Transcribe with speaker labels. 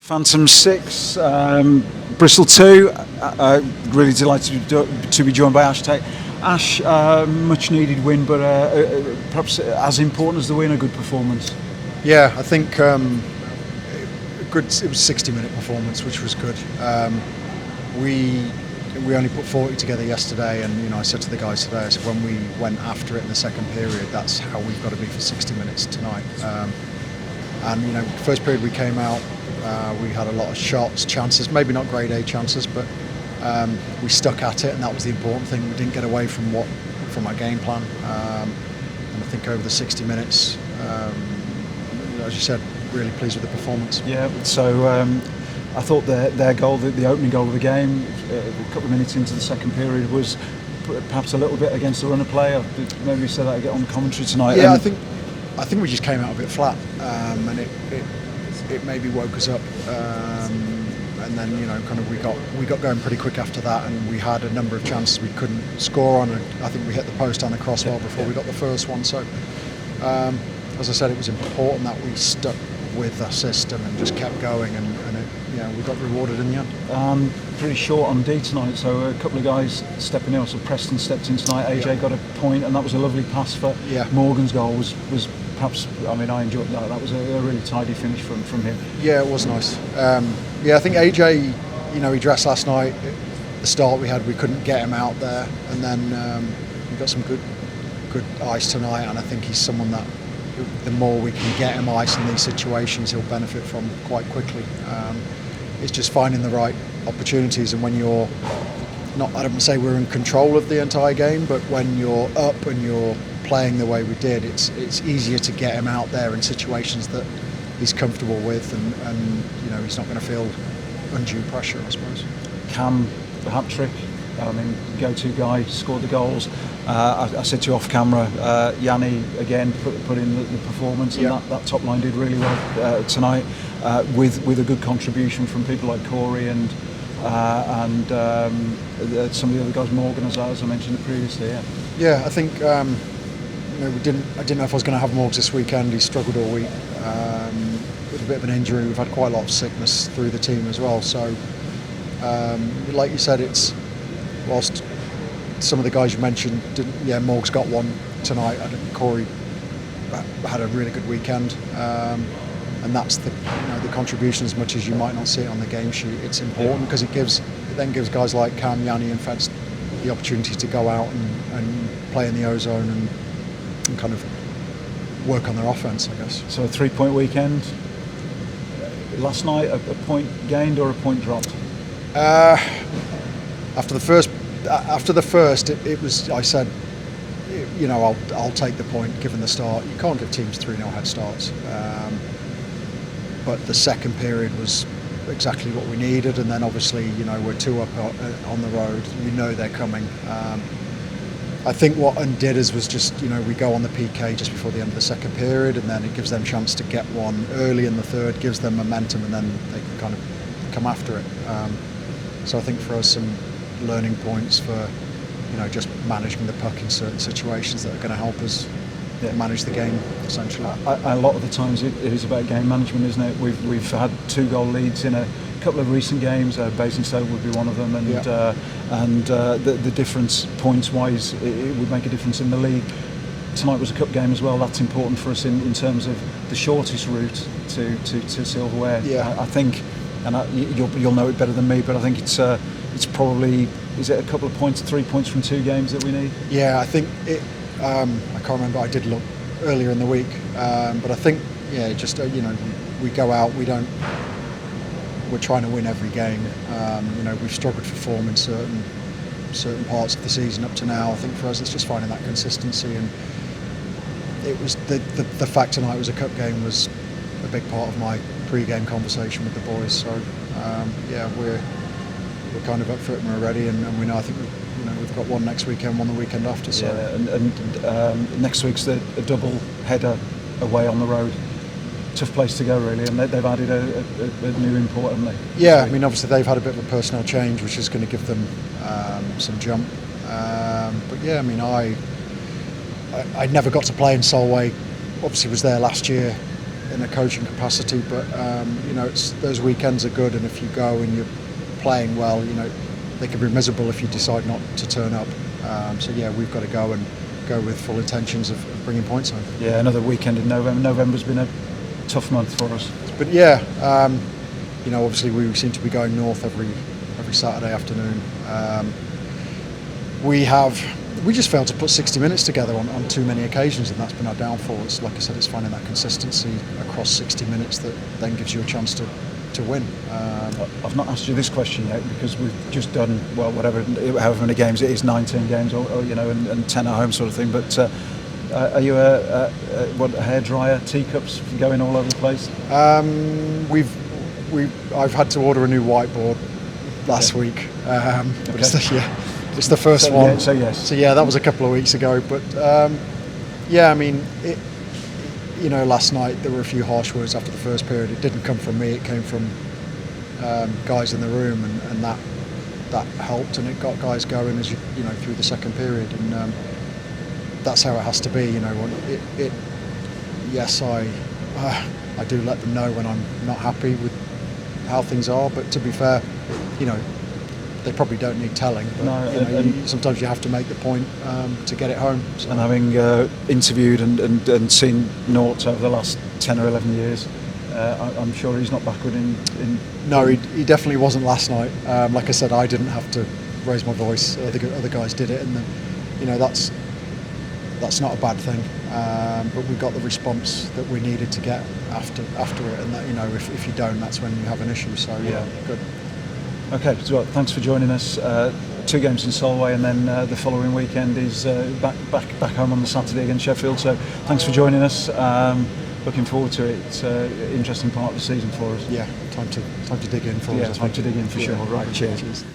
Speaker 1: Phantom 6, Bristol 2. Really delighted to be joined by Ash Tait. Ash, much needed win, but perhaps as important as the win, a good performance.
Speaker 2: Yeah, I think good. It was a 60-minute performance, which was good. We only put 40 together yesterday, and I said to the guys today, I said when we went after it in the second period, that's how we've got to be for 60 minutes tonight. And first period we came out, we had a lot of shots, chances, maybe not grade A chances, but we stuck at it, and that was the important thing. We didn't get away from our game plan, and I think over the 60 minutes, as you said, really pleased with the performance.
Speaker 1: Yeah, so I thought their goal, the opening goal of the game, a couple of minutes into the second period, was perhaps a little bit against the run of play. Maybe we said that again on commentary tonight.
Speaker 2: Yeah, I think we just came out a bit flat, and it maybe woke us up, and then kind of we got going pretty quick after that, and we had a number of chances we couldn't score on. I think we hit the post and the crossbar before we got the first one. So as I said, it was important that we stuck with the system and just kept going, and we got rewarded in the end.
Speaker 1: Pretty short on D tonight, so a couple of guys stepping in. So Preston stepped in tonight, AJ got a point, and that was a lovely pass for Morgan's goal. Was perhaps, I enjoyed that. That was a really tidy finish from him.
Speaker 2: Yeah, it was nice. I think AJ, he dressed last night. The start we had, we couldn't get him out there, and then we got some good ice tonight, and I think he's someone that the more we can get him ice in these situations, he'll benefit from quite quickly. It's just finding the right opportunities, and when you're not, I don't say we're in control of the entire game, but when you're up and you're playing the way we did, it's easier to get him out there in situations that he's comfortable with, and he's not going to feel undue pressure, I suppose.
Speaker 1: Cam, the hat trick. Go-to guy, scored the goals. I said to you off camera, Yanni again put in the performance, and that top line did really well tonight, with a good contribution from people like Corey and some of the other guys, Morgan, as I mentioned previously.
Speaker 2: Yeah, I think I didn't know if I was going to have Morgs this weekend. He struggled all week with a bit of an injury. We've had quite a lot of sickness through the team as well. So, like you said, it's whilst some of the guys you mentioned didn't. Yeah, Morgs got one tonight. I think Corey had a really good weekend, and that's the contribution. As much as you might not see it on the game sheet, it's important because it then gives guys like Cam, Yanni, and Feds the opportunity to go out and play in the ozone and kind of work on their offense, I guess.
Speaker 1: So a 3-point weekend. Last night, a point gained or a point dropped?
Speaker 2: After the first, it was. I said, I'll take the point given the start. You can't give teams 3-0 head starts, but the second period was exactly what we needed, and then obviously we're 2 up on the road. They're coming. I think what undid us was just we go on the PK just before the end of the second period, and then it gives them a chance to get one early in the third, gives them momentum, and then they can kind of come after it. So I think for us, some learning points for just managing the puck in certain situations that are going to help us manage the game essentially.
Speaker 1: A lot of the times it is about game management, isn't it? We've had 2-goal leads in a couple of recent games. Basingstoke would be one of them, and the difference points wise, it would make a difference in the league. Tonight was a cup game as well. That's important for us in terms of the shortest route to silverware. I think, and you'll know it better than me, but I think it's probably, is it a couple of points, 3 points from 2 games that we need?
Speaker 2: Yeah, I think it. I can't remember. I did look earlier in the week, but I think we go out. We're trying to win every game. We've struggled for form in certain parts of the season up to now. I think for us it's just finding that consistency, and it was the fact tonight was a cup game was a big part of my pre-game conversation with the boys. So we're kind of up for it and we're ready, and we know. I think we've got one next weekend, one the weekend after. So
Speaker 1: and next week's a double header away on the road. Tough place to go really, and they've added a new import, haven't they?
Speaker 2: Yeah, obviously they've had a bit of a personnel change, which is going to give them some jump. But yeah, I never got to play in Solway. Obviously was there last year in in a coaching capacity, but those weekends are good, and if you go and you're playing well, they can be miserable if you decide not to turn up. So yeah, we've got to go with full intentions of bringing points home.
Speaker 1: Yeah, another weekend in November. November's been a tough month for us.
Speaker 2: But yeah, obviously we seem to be going north every Saturday afternoon. We just failed to put 60 minutes together on too many occasions, and that's been our downfall. It's like I said, it's finding that consistency across 60 minutes that then gives you a chance to win.
Speaker 1: I've not asked you this question yet because we've just done however many games it is, 19 games, or and 10 at home sort of thing. But are you a hairdryer, teacups going all over the place?
Speaker 2: I've had to order a new whiteboard last week.
Speaker 1: Okay.
Speaker 2: It's the first one.
Speaker 1: Yeah, so yes.
Speaker 2: So yeah, that was a couple of weeks ago. But last night there were a few harsh words after the first period. It didn't come from me. It came from guys in the room, and that helped, and it got guys going as through the second period, and that's how it has to be. Yes, I do let them know when I'm not happy with how things are, but to be fair, they probably don't need telling. But,
Speaker 1: no,
Speaker 2: sometimes you have to make the point to get it home. So.
Speaker 1: And having interviewed and seen Naught over the last 10 or 11 years, I'm sure he's not backward in.
Speaker 2: No, he definitely wasn't last night. Like I said, I didn't have to raise my voice. Other guys did it, and then, that's not a bad thing. But we got the response that we needed to get after it, and that if you don't, that's when you have an issue. So yeah, good. Okay,
Speaker 1: so thanks for joining us. 2 games in Solway, and then the following weekend is back home on the Saturday against Sheffield. So thanks for joining us. Looking forward to it. It's an interesting part of the season for us.
Speaker 2: Yeah, time to dig in for us.
Speaker 1: Yeah, time to dig in for sure. Right, cheers.